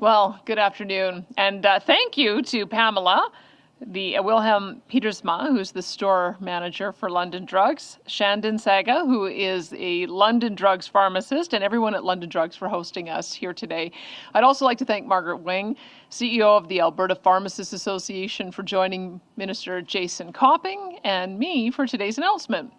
Well, good afternoon. And thank you to Pamela, the Wilhelm Pietersma, who's the store manager for London Drugs, Shandon Saga, who is a London Drugs pharmacist, and everyone at London Drugs for hosting us here today. I'd also like to thank Margaret Wing, CEO of the Alberta Pharmacists Association, for joining Minister Jason Copping and me for today's announcement.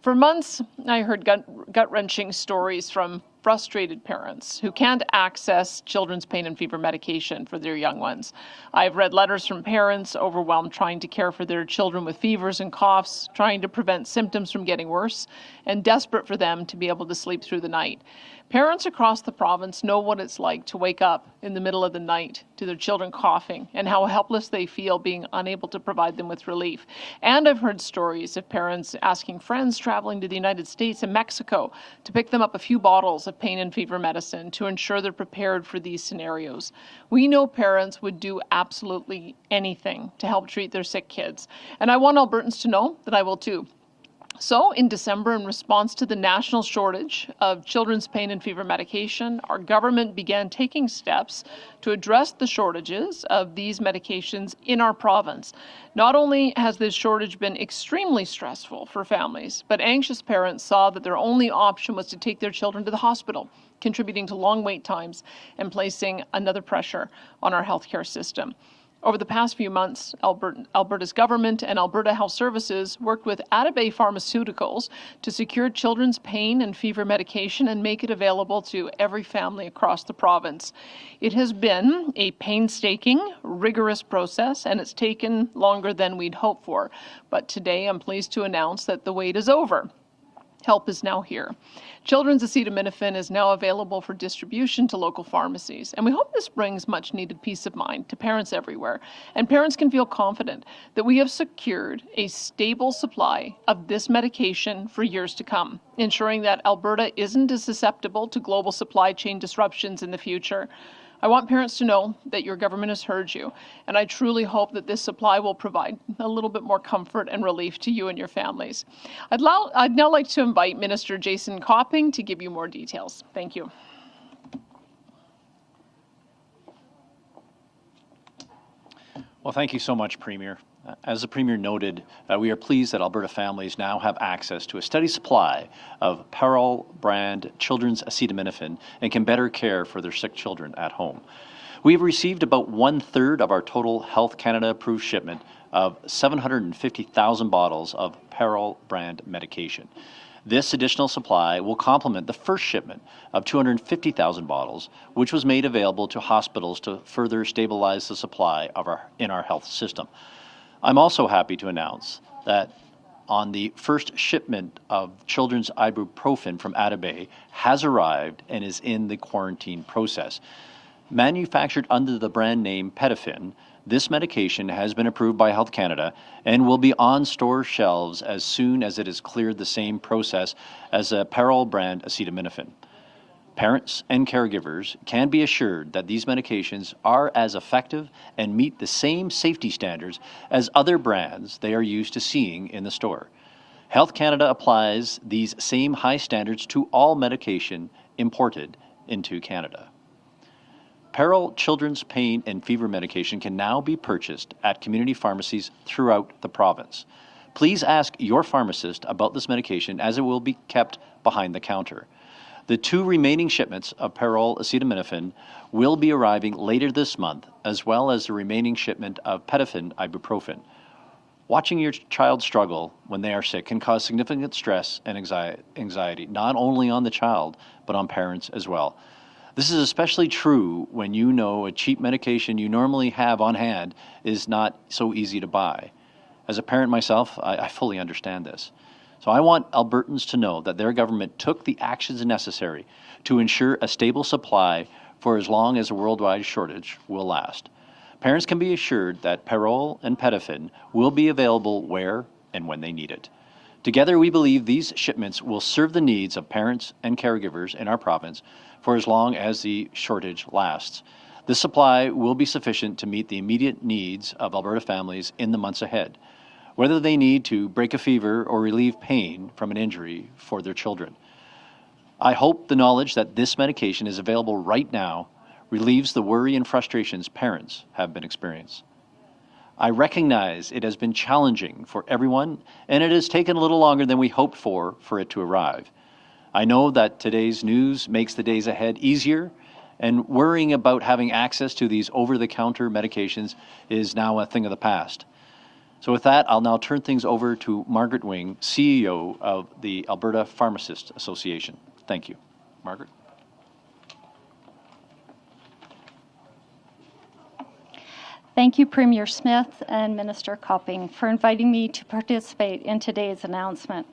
For months, I heard gut-wrenching stories from frustrated parents who can't access children's pain and fever medication for their young ones. I've read letters from parents overwhelmed trying to care for their children with fevers and coughs, trying to prevent symptoms from getting worse, and desperate for them to be able to sleep through the night. Parents across the province know what it's like to wake up in the middle of the night to their children coughing and how helpless they feel being unable to provide them with relief. And I've heard stories of parents asking friends traveling to the United States and Mexico to pick them up a few bottles of pain and fever medicine to ensure they're prepared for these scenarios. We know parents would do absolutely anything to help treat their sick kids. And I want Albertans to know that I will too. So, in December, in response to the national shortage of children's pain and fever medication, our government began taking steps to address the shortages of these medications in our province. Not only has this shortage been extremely stressful for families, but anxious parents saw that their only option was to take their children to the hospital, contributing to long wait times and placing another pressure on our healthcare system. Over the past few months, Alberta's government and Alberta Health Services worked with Atabay Pharmaceuticals to secure children's pain and fever medication and make it available to every family across the province. It has been a painstaking, rigorous process, and it's taken longer than we'd hoped for. But today, I'm pleased to announce that the wait is over. Help is now here. Children's acetaminophen is now available for distribution to local pharmacies, and we hope this brings much needed peace of mind to parents everywhere, and parents can feel confident that we have secured a stable supply of this medication for years to come, ensuring that Alberta isn't as susceptible to global supply chain disruptions in the future. I want parents to know that your government has heard you, and I truly hope that this supply will provide a little bit more comfort and relief to you and your families. I'd now like to invite Minister Jason Copping to give you more details. Thank you. Well, thank you so much, Premier. As the Premier noted, we are pleased that Alberta families now have access to a steady supply of Parol brand children's acetaminophen and can better care for their sick children at home. We have received about 1/3 of our total Health Canada approved shipment of 750,000 bottles of Parol brand medication. This additional supply will complement the first shipment of 250,000 bottles, which was made available to hospitals to further stabilize the supply in our health system. I'm also happy to announce that on the first shipment of children's ibuprofen from Atabay has arrived and is in the quarantine process. Manufactured under the brand name Petafin, this medication has been approved by Health Canada and will be on store shelves as soon as it has cleared the same process as a Parol brand acetaminophen. Parents and caregivers can be assured that these medications are as effective and meet the same safety standards as other brands they are used to seeing in the store. Health Canada applies these same high standards to all medication imported into Canada. Parol children's pain and fever medication can now be purchased at community pharmacies throughout the province. Please ask your pharmacist about this medication as it will be kept behind the counter. The 2 remaining shipments of Parol acetaminophen will be arriving later this month, as well as the remaining shipment of Petafin ibuprofen. Watching your child struggle when they are sick can cause significant stress and anxiety, not only on the child, but on parents as well. This is especially true when you know a cheap medication you normally have on hand is not so easy to buy. As a parent myself, I fully understand this. So I want Albertans to know that their government took the actions necessary to ensure a stable supply for as long as the worldwide shortage will last. Parents can be assured that Parol and Petafin will be available where and when they need it. Together, we believe these shipments will serve the needs of parents and caregivers in our province for as long as the shortage lasts. This supply will be sufficient to meet the immediate needs of Alberta families in the months ahead, whether they need to break a fever or relieve pain from an injury for their children. I hope the knowledge that this medication is available right now relieves the worry and frustrations parents have been experiencing. I recognize it has been challenging for everyone, and it has taken a little longer than we hoped for it to arrive. I know that today's news makes the days ahead easier, and worrying about having access to these over-the-counter medications is now a thing of the past. So with that, I'll now turn things over to Margaret Wing, CEO of the Alberta Pharmacist Association. Thank you. Margaret? Thank you, Premier Smith and Minister Copping, for inviting me to participate in today's announcement.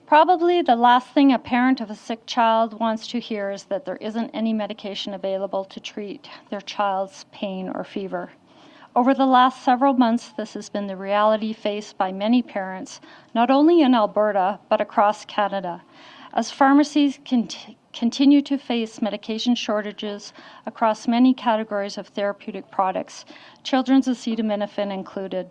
Probably the last thing a parent of a sick child wants to hear is that there isn't any medication available to treat their child's pain or fever. Over the last several months, this has been the reality faced by many parents, not only in Alberta, but across Canada, as pharmacies continue to face medication shortages across many categories of therapeutic products, children's acetaminophen included.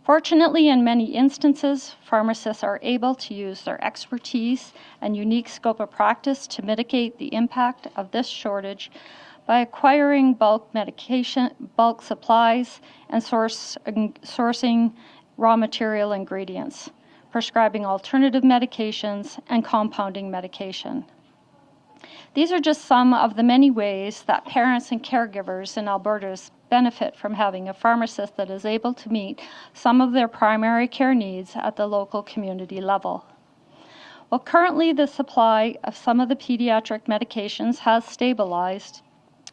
Fortunately, in many instances, pharmacists are able to use their expertise and unique scope of practice to mitigate the impact of this shortage by acquiring bulk medication, bulk supplies, and sourcing raw material ingredients, prescribing alternative medications, and compounding medication. These are just some of the many ways that parents and caregivers in Alberta benefit from having a pharmacist that is able to meet some of their primary care needs at the local community level. While currently the supply of some of the pediatric medications has stabilized,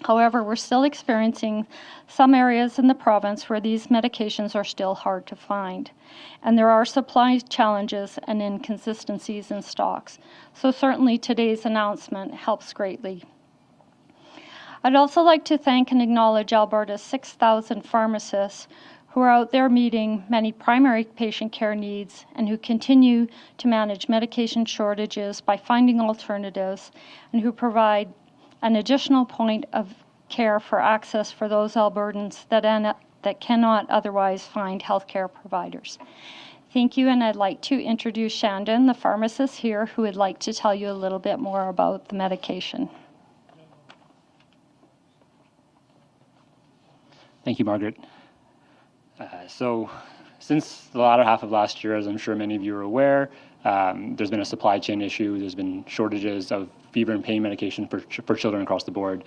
however, we're still experiencing some areas in the province where these medications are still hard to find, and there are supply challenges and inconsistencies in stocks. So certainly today's announcement helps greatly. I'd also like to thank and acknowledge Alberta's 6,000 pharmacists who are out there meeting many primary patient care needs and who continue to manage medication shortages by finding alternatives and who provide an additional point of care for access for those Albertans that cannot otherwise find healthcare providers. Thank you, and I'd like to introduce Shandon, the pharmacist here, who would like to tell you a little bit more about the medication. Thank you, Margaret. So since the latter half of last year, as I'm sure many of you are aware, there's been a supply chain issue. There's been shortages of fever and pain medication for children across the board.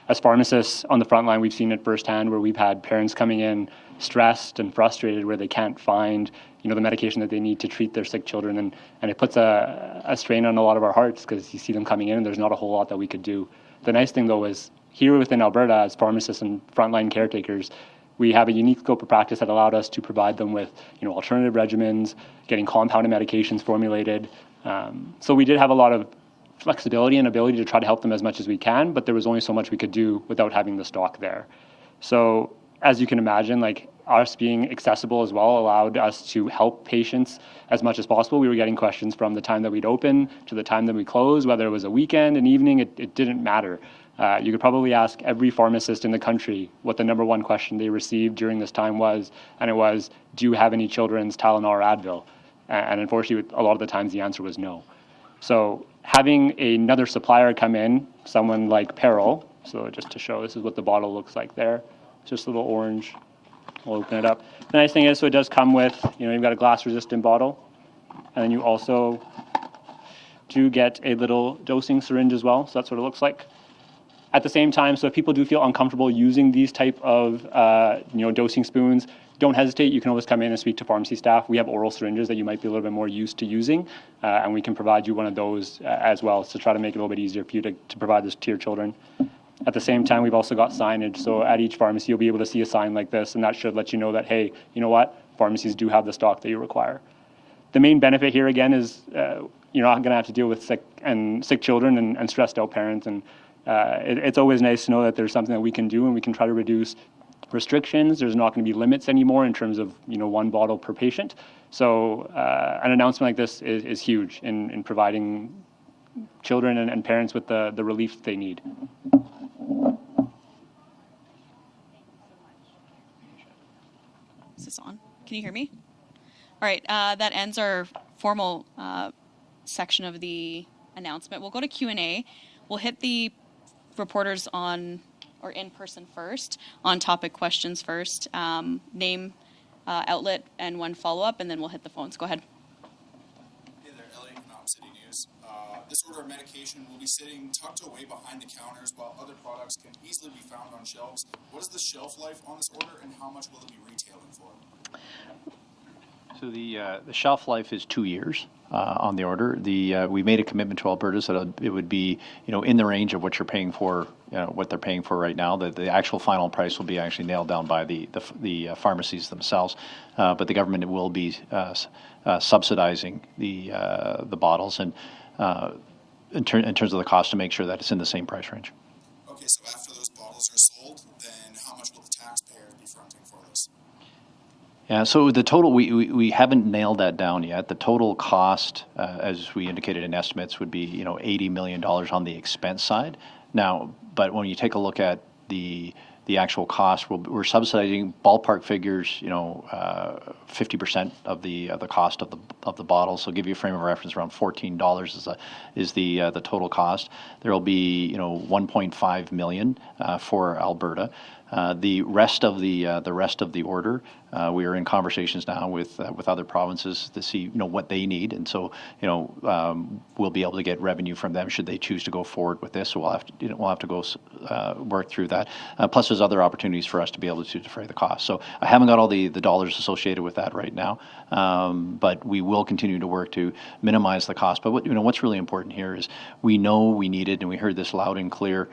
As pharmacists on the front line, we've seen it firsthand where we've had parents coming in stressed and frustrated where they can't find the medication that they need to treat their sick children. And it puts a strain on a lot of our hearts because you see them coming in and there's not a whole lot that we could do. The nice thing, though, is here within Alberta, as pharmacists and frontline caretakers, we have a unique scope of practice that allowed us to provide them with alternative regimens, getting compounded medications formulated. So we did have a lot of flexibility and ability to try to help them as much as we can, but there was only so much we could do without having the stock there. So as you can imagine, us being accessible as well allowed us to help patients as much as possible. We were getting questions from the time that we'd open to the time that we close, whether it was a weekend, an evening, it didn't matter. You could probably ask every pharmacist in the country what the number one question they received during this time was, and it was, do you have any children's Tylenol or Advil? And unfortunately, a lot of the times the answer was no. So having another supplier come in, someone like Peril, so just to show, this is what the bottle looks like there. It's just a little orange. We'll open it up. The nice thing is, so it does come with, you've got a glass-resistant bottle, and then you also do get a little dosing syringe as well, so that's what it looks like. At the same time, so if people do feel uncomfortable using these type of dosing spoons, don't hesitate. You can always come in and speak to pharmacy staff. We have oral syringes that you might be a little bit more used to using, and we can provide you one of those as well to try to make it a little bit easier for you to provide this to your children. At the same time, we've also got signage. So at each pharmacy, you'll be able to see a sign like this, and that should let you know that, hey, you know what? Pharmacies do have the stock that you require. The main benefit here, again, is you're not going to have to deal with sick children and stressed out parents. And it's always nice to know that there's something that we can do and we can try to reduce restrictions. There's not going to be limits anymore in terms of one bottle per patient. So an announcement like this is huge in providing children and parents with the relief they need. Is this on? Can you hear me? All right, that ends our formal section of the announcement. We'll go to Q&A. We'll hit the reporters on or in person first, on topic questions first. Name, outlet, and one follow-up, and then we'll hit the phones. Go ahead. Hey there, Elliot from Knob City News. This order of medication will be sitting tucked away behind the counters while other products can easily be found on shelves. What is the shelf life on this order, and how much will it be retailing for? So the shelf life is 2 years on the order. We made a commitment to Alberta that it would be in the range of what you're paying for, what they're paying for right now. The actual final price will be actually nailed down by the pharmacies themselves, but the government will be subsidizing the bottles and in terms of the cost to make sure that it's in the same price range. Okay, so after those bottles are sold, then how much will the taxpayers be fronting for this? Yeah, so the total, we haven't nailed that down yet. The total cost, as we indicated in estimates, would be $80 million on the expense side. Now, but when you take a look at the actual cost, we're subsidizing ballpark figures, 50% of the cost of the bottle. So give you a frame of reference, around $14 is the total cost. There will be $1.5 million for Alberta. The rest of the order, we are in conversations now with other provinces to see what they need, and so we'll be able to get revenue from them should they choose to go forward with this. So we'll have to go work through that. Plus, there's other opportunities for us to be able to defray the cost. So I haven't got all the dollars associated with that right now, but we will continue to work to minimize the cost. But what's really important here is we know we need it, and we heard this loud and clear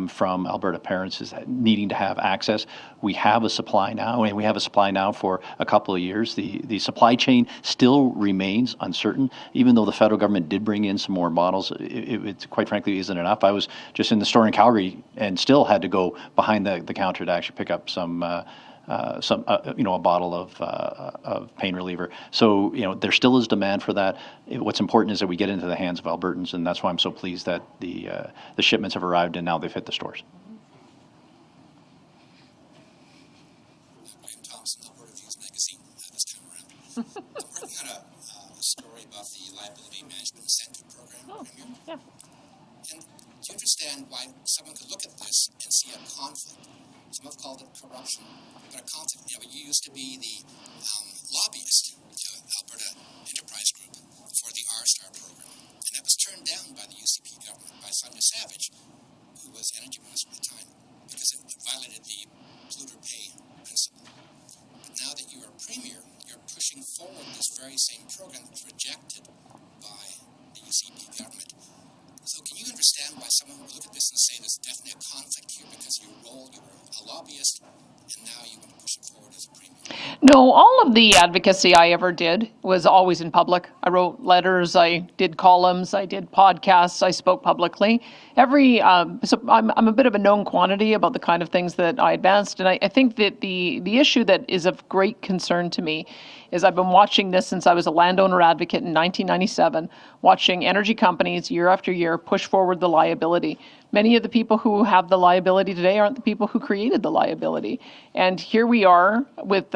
from Alberta parents, is that needing to have access. We have a supply now, and we have a supply now for a couple of years. The supply chain still remains uncertain, even though the federal government did bring in some more bottles. It quite frankly isn't enough. I was just in the store in Calgary and still had to go behind the counter to actually pick up a bottle of pain reliever. So there still is demand for that. What's important is that we get into the hands of Albertans, and that's why I'm so pleased that the shipments have arrived and now they've hit the stores. Brian Thompson, Alberta Views Magazine, this time around. I'm working on a story about the Liability Management Incentive Program. Oh, yeah. And do you understand why someone could look at this and see a conflict? Some have called it corruption, but a conflict. You used to be the lobbyist to Alberta Enterprise Group for the R-Star program, and that was turned down by the UCP government, by Sonia Savage, who was energy minister at the time, because it violated the polluter pay principle. But now that you are premier, you're pushing forward this very same program that was rejected by the UCP government. So can you understand why someone would look at this and say there's definitely a conflict here because you were a lobbyist and now you want to push it forward as a premier? No, all of the advocacy I ever did was always in public. I wrote letters, I did columns, I did podcasts, I spoke publicly. So I'm a bit of a known quantity about the kind of things that I advanced, and I think that the issue that is of great concern to me is I've been watching this since I was a landowner advocate in 1997, watching energy companies year after year push forward the liability. Many of the people who have the liability today aren't the people who created the liability. And here we are with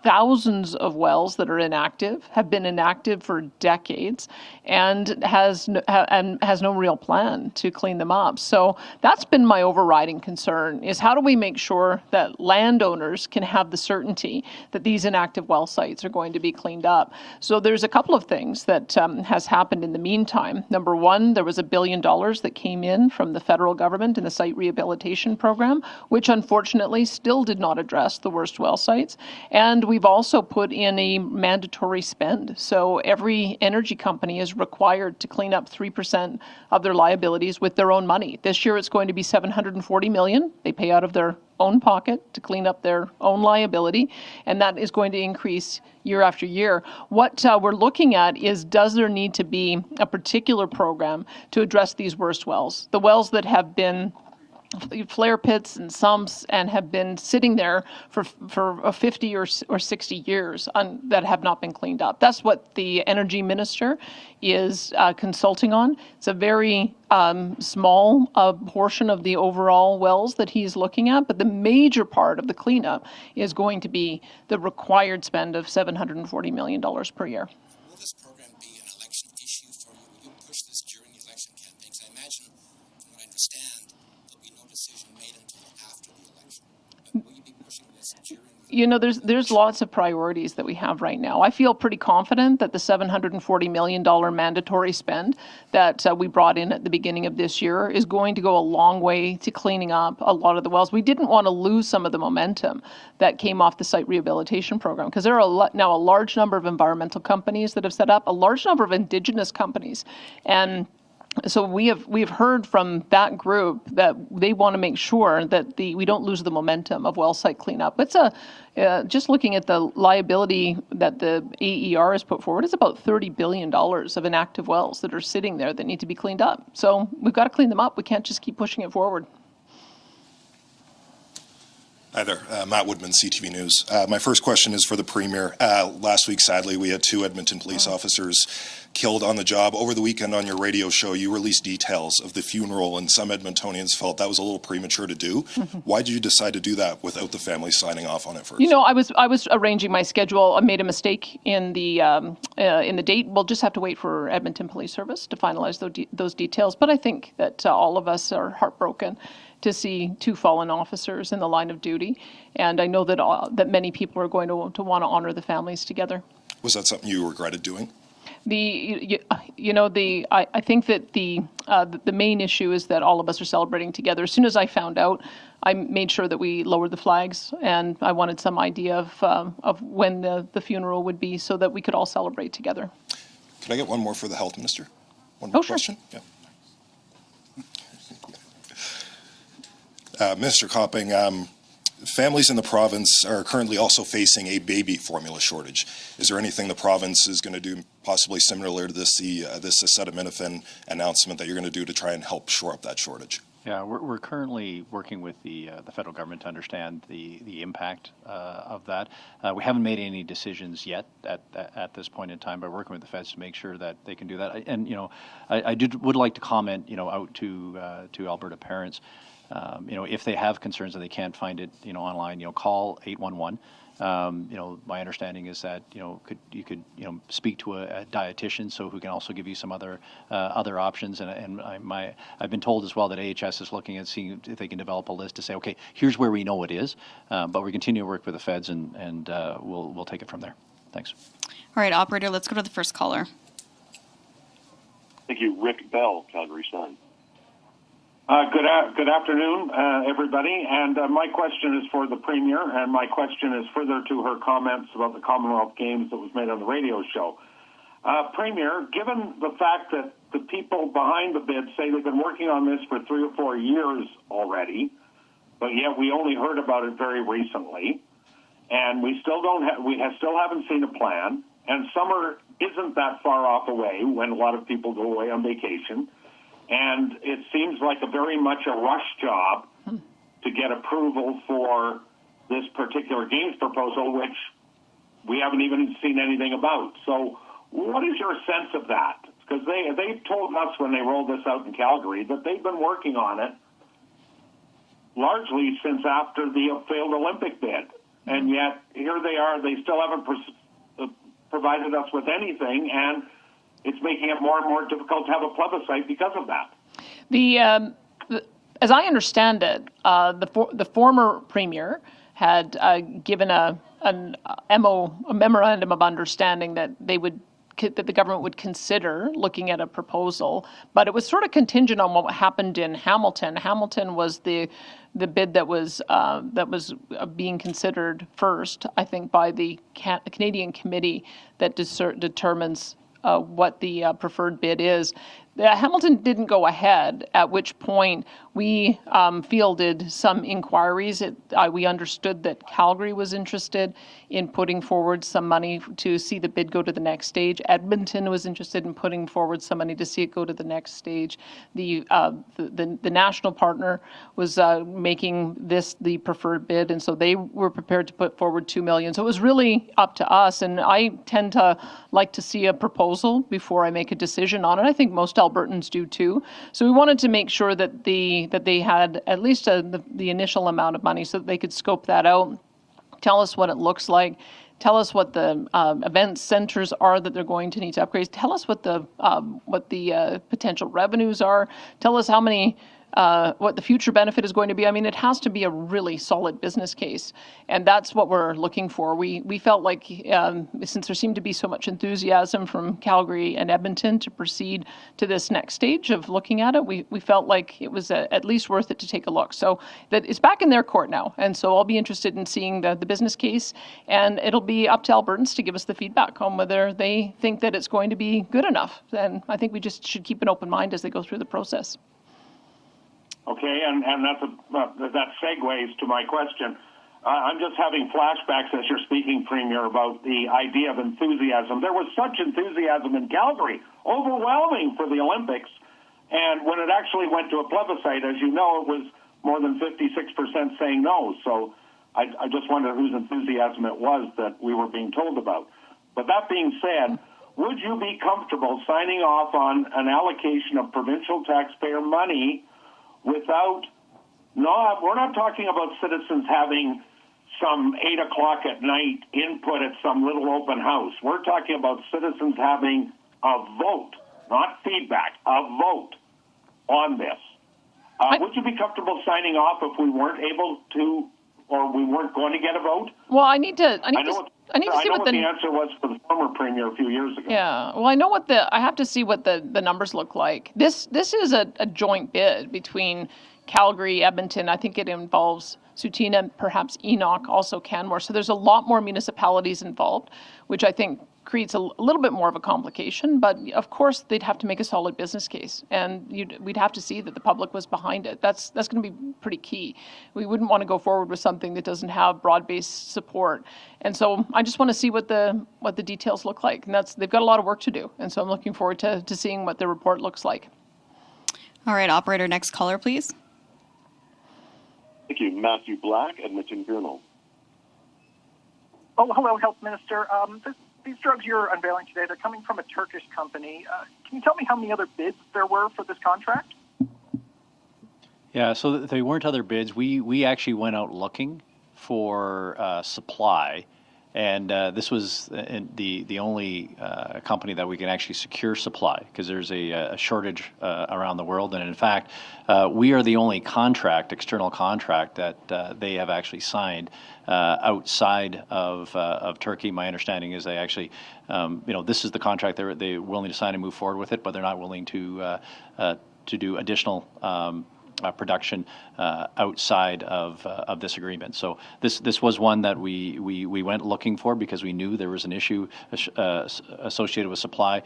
thousands of wells that are inactive, have been inactive for decades, and has no real plan to clean them up. So that's been my overriding concern, is how do we make sure that landowners can have the certainty that these inactive well sites are going to be cleaned up. So there's a couple of things that has happened in the meantime. Number one, there was $1 billion that came in from the federal government in the site rehabilitation program, which unfortunately still did not address the worst well sites. And we've also put in a mandatory spend. So every energy company is required to clean up 3% of their liabilities with their own money. This year it's going to be $740 million. They pay out of their own pocket to clean up their own liability, and that is going to increase year after year. What we're looking at is, does there need to be a particular program to address these worst wells? The wells that have been flare pits and sumps and have been sitting there for 50 or 60 years that have not been cleaned up. That's what the energy minister is consulting on. It's a very small portion of the overall wells that he's looking at, but the major part of the cleanup is going to be the required spend of $740 million per year. Will this program be an election issue for you? Will you push this during the election campaigns? I imagine You know, there's lots of priorities that we have right now. I feel pretty confident that the $740 million mandatory spend that we brought in at the beginning of this year is going to go a long way to cleaning up a lot of the wells. We didn't want to lose some of the momentum that came off the site rehabilitation program, because there are now a large number of environmental companies that have set up, a large number of Indigenous companies, and so we have heard from that group that they want to make sure that we don't lose the momentum of well site cleanup. It's just looking at the liability that the AER has put forward, it's about $30 billion of inactive wells that are sitting there that need to be cleaned up. So we've got to clean them up. We can't just keep pushing it forward. Hi there, Matt Woodman, CTV News. My first question is for the Premier. Last week, sadly, we had 2 Edmonton police officers killed on the job. Over the weekend on your radio show, you released details of the funeral, and some Edmontonians felt that was a little premature to do. Why did you decide to do that without the family signing off on it first? You know, I was arranging my schedule. I made a mistake in the date. We'll just have to wait for Edmonton Police Service to finalize those details. But I think that all of us are heartbroken to see 2 fallen officers in the line of duty, and I know that that many people are going to want to honor the families together. Was that something you regretted doing? I think that the main issue is that all of us are celebrating together. As soon as I found out, I made sure that we lowered the flags, and I wanted some idea of when the funeral would be so that we could all celebrate together. Can I get one more for the Health Minister? One more question? Sure. Yeah. Mr. Copping, families in the province are currently also facing a baby formula shortage. Is there anything the province is going to do possibly similar to this acetaminophen announcement that you're going to do to try and help shore up that shortage? Yeah, we're currently working with the federal government to understand the impact of that. We haven't made any decisions yet at this point in time, but we're working with the feds to make sure that they can do that. And I would like to comment out to Alberta parents. If they have concerns and they can't find it, online, call 811. My understanding is that you could speak to a dietitian, so who can also give you some other options. And I've been told as well that AHS is looking at seeing if they can develop a list to say, okay, here's where we know it is, but we continue to work with the feds, and we'll take it from there. Thanks. All right, operator, let's go to the first caller. Thank you, Rick Bell, Calgary Sun. Good afternoon, everybody. And my question is for the Premier, and my question is further to her comments about the Commonwealth Games that was made on the radio show. Premier, given the fact that the people behind the bid say they've been working on this for 3 or 4 years already, but yet we only heard about it very recently, and we still haven't seen a plan, and summer isn't that far off away when a lot of people go away on vacation. And it seems like a very much a rush job to get approval for this particular games proposal, which we haven't even seen anything about. So what is your sense of that? Because they told us when they rolled this out in Calgary that they've been working on it largely since after the failed Olympic bid. And yet here they are, they still haven't provided us with anything, and it's making it more and more difficult to have a plebiscite because of that. As I understand it, the former premier had given a memorandum of understanding that that the government would consider looking at a proposal, but it was sort of contingent on what happened in Hamilton. Hamilton was the bid that was being considered first, I think, by the Canadian committee that determines what the preferred bid is. Hamilton didn't go ahead, at which point we fielded some inquiries. We understood that Calgary was interested in putting forward some money to see the bid go to the next stage. Edmonton was interested in putting forward some money to see it go to the next stage. The national partner was making this the preferred bid, and so they were prepared to put forward $2 million. So it was really up to us, and I tend to like to see a proposal before I make a decision on it. I think most Albertans do too. So we wanted to make sure that they had at least the initial amount of money so that they could scope that out, tell us what it looks like, tell us what the event centers are that they're going to need to upgrade, tell us what the potential revenues are, tell us how many what the future benefit is going to be. I mean, it has to be a really solid business case, and that's what we're looking for. We felt like since there seemed to be so much enthusiasm from Calgary and Edmonton to proceed to this next stage of looking at it, we felt like it was at least worth it to take a look. So that it's back in their court now, and so I'll be interested in seeing the business case, and it'll be up to Albertans to give us the feedback on whether they think that it's going to be good enough. And I think we just should keep an open mind as they go through the process. Okay, and that segues to my question. I'm just having flashbacks as you're speaking, Premier, about the idea of enthusiasm. There was such enthusiasm in Calgary, overwhelming for the Olympics, and when it actually went to a plebiscite, as you know, it was more than 56% saying no. So I just wonder whose enthusiasm it was that we were being told about. But that being said, would you be comfortable signing off on an allocation of provincial taxpayer money without, we're not talking about citizens having some 8 o'clock at night input at some little open house. We're talking about citizens having a vote, not feedback, a vote on this. Would you be comfortable signing off if we weren't able to, or we weren't going to get a vote? Well, I need to see what the answer was for the former premier a few years ago. Yeah, well, I have to see what the numbers look like. This is a joint bid between Calgary, Edmonton. I think it involves Sutina, perhaps Enoch, also Canmore. So there's a lot more municipalities involved, which I think creates a little bit more of a complication. But of course, they'd have to make a solid business case, and we'd have to see that the public was behind it. That's going to be pretty key. We wouldn't want to go forward with something that doesn't have broad-based support. And so I just want to see what the details look like. And they've got a lot of work to do. And so I'm looking forward to seeing what the report looks like. All right, operator, next caller, please. Thank you. Matthew Black, Edmonton Journal. Oh, hello, Health Minister. These drugs you're unveiling today, they're coming from a Turkish company. Can you tell me how many other bids there were for this contract? Yeah, so they weren't other bids. We actually went out looking for supply, and this was the only company that we can actually secure supply, because there's a shortage around the world. And in fact, we are the only external contract that they have actually signed outside of Turkey. My understanding is they actually, this is the contract they're willing to sign and move forward with it, but they're not willing to do additional production outside of this agreement. So this was one that we went looking for because we knew there was an issue associated with supply.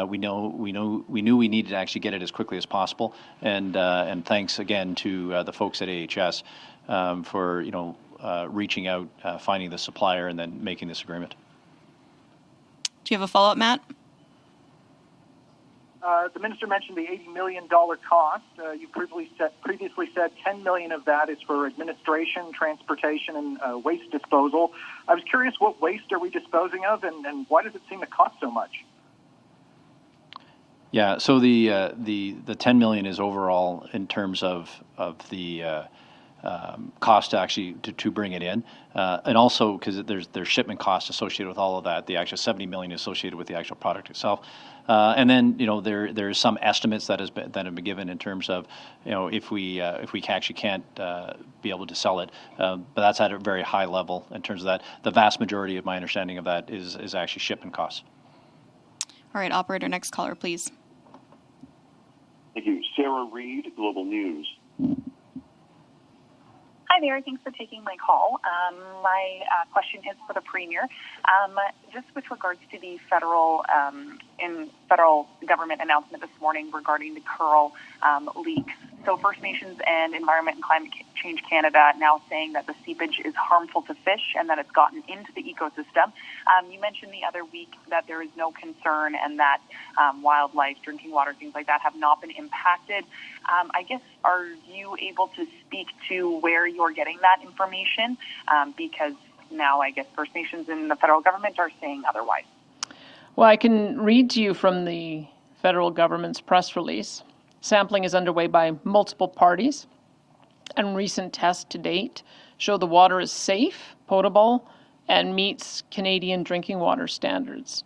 We knew we needed to actually get it as quickly as possible. And thanks again to the folks at AHS for reaching out, finding the supplier, and then making this agreement. Do you have a follow-up, Matt? The minister mentioned the $80 million cost. You previously said $10 million of that is for administration, transportation, and waste disposal. I was curious, what waste are we disposing of, and why does it seem to cost so much? Yeah, so the $10 million is overall in terms of the cost to bring it in, and also because there's shipment costs associated with all of that. The actual $70 million is associated with the actual product itself, and then there's some estimates that have been given in terms of if we actually can't be able to sell it, but that's at a very high level in terms of that. The vast majority of my understanding of that is actually shipment costs. All right, operator, next caller, please. Thank you. Sarah Reed, Global News. Hi there. Thanks for taking my call. My question is for the Premier. Just with regards to the federal government announcement this morning regarding the Curl leaks. So First Nations and Environment and Climate Change Canada now saying that the seepage is harmful to fish and that it's gotten into the ecosystem. You mentioned the other week that there is no concern and that wildlife, drinking water, things like that have not been impacted. I guess, are you able to speak to where you're getting that information? Because now I guess First Nations and the federal government are saying otherwise. Well, I can read to you from the federal government's press release. Sampling is underway by multiple parties, and recent tests to date show the water is safe, potable, and meets Canadian drinking water standards.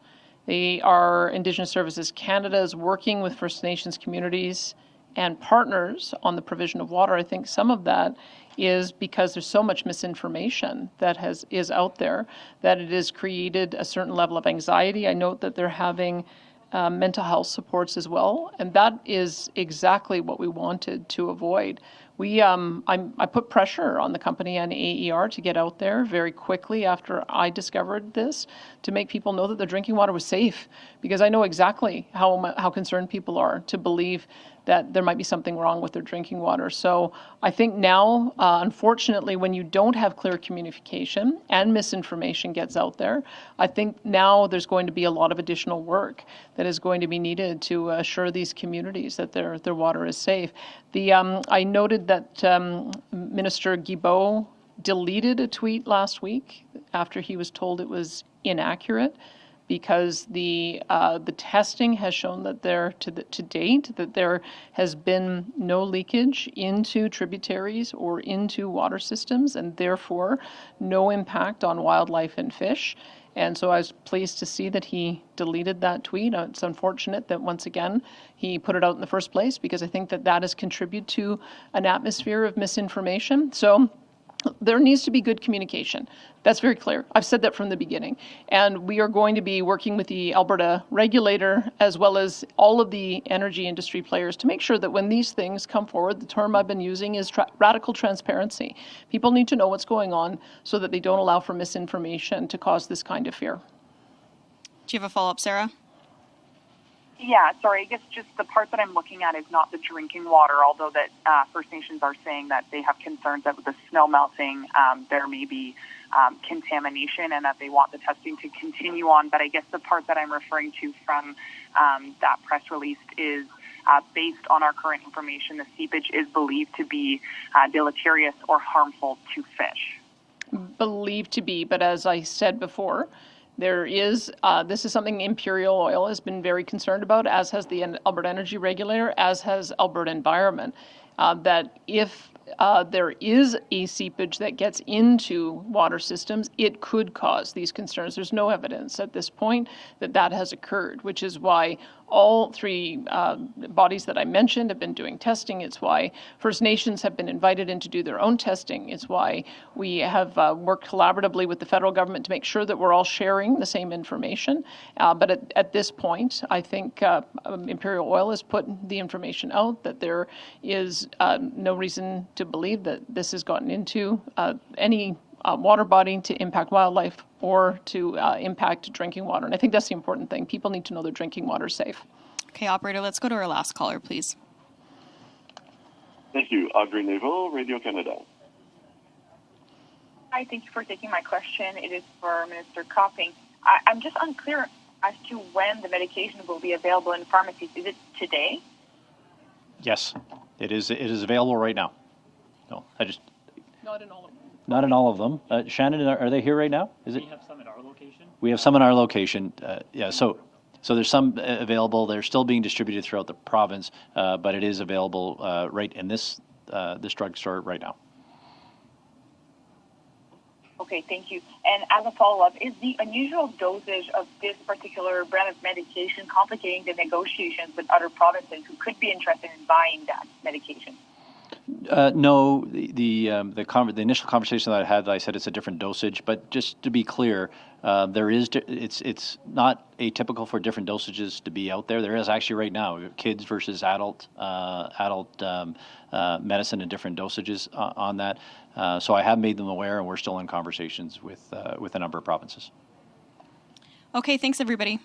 Indigenous Services Canada is working with First Nations communities and partners on the provision of water. I think some of that is because there's so much misinformation that is out there that it has created a certain level of anxiety. I note that they're having mental health supports as well, and that is exactly what we wanted to avoid. I put pressure on the company and AER to get out there very quickly after I discovered this to make people know that their drinking water was safe, because I know exactly how concerned people are to believe that there might be something wrong with their drinking water. So I think now, unfortunately, when you don't have clear communication and misinformation gets out there, I think now there's going to be a lot of additional work that is going to be needed to assure these communities that their water is safe. I noted that Minister Guilbeault deleted a tweet last week after he was told it was inaccurate, because the testing has shown that to date that there has been no leakage into tributaries or into water systems, and therefore no impact on wildlife and fish. And so I was pleased to see that he deleted that tweet. It's unfortunate that once again he put it out in the first place, because I think that has contributed to an atmosphere of misinformation. So there needs to be good communication. That's very clear. I've said that from the beginning. And we are going to be working with the Alberta regulator as well as all of the energy industry players to make sure that when these things come forward, the term I've been using is radical transparency. People need to know what's going on so that they don't allow for misinformation to cause this kind of fear. Do you have a follow-up, Sarah? Yeah, sorry, I guess just the part that I'm looking at is not the drinking water, although that First Nations are saying that they have concerns that with the snow melting, there may be contamination and that they want the testing to continue on. But I guess the part that I'm referring to from that press release is based on our current information, the seepage is believed to be deleterious or harmful to fish. Believed to be, but as I said before, there is, this is something Imperial Oil has been very concerned about, as has the Alberta Energy Regulator, as has Alberta Environment, that if there is a seepage that gets into water systems, it could cause these concerns. There's no evidence at this point that has occurred, which is why all three bodies that I mentioned have been doing testing. It's why First Nations have been invited in to do their own testing. It's why we have worked collaboratively with the federal government to make sure that we're all sharing the same information. But at this point, I think Imperial Oil has put the information out that there is no reason to believe that this has gotten into any water body to impact wildlife or to impact drinking water. And I think that's the important thing. People need to know their drinking water is safe. Okay, operator, let's go to our last caller, please. Thank you. Audrey Neville, Radio Canada. Hi, thank you for taking my question. It is for Minister Copping. I'm just unclear as to when the medication will be available in pharmacies. Is it today? Yes, it is available right now. No, Not in all of them. Not in all of them. Shannon, are they here right now? We have some at our location. We have some in our location. Yeah, so there's some available. They're still being distributed throughout the province, but it is available right in this drugstore right now. Okay, thank you. And as a follow-up, is the unusual dosage of this particular brand of medication complicating the negotiations with other provinces who could be interested in buying that medication? No, the initial conversation that I had, I said it's a different dosage. But just to be clear, it's not atypical for different dosages to be out there. There is actually right now kids versus adult medicine and different dosages on that. So I have made them aware, and we're still in conversations with a number of provinces. Okay, thanks everybody.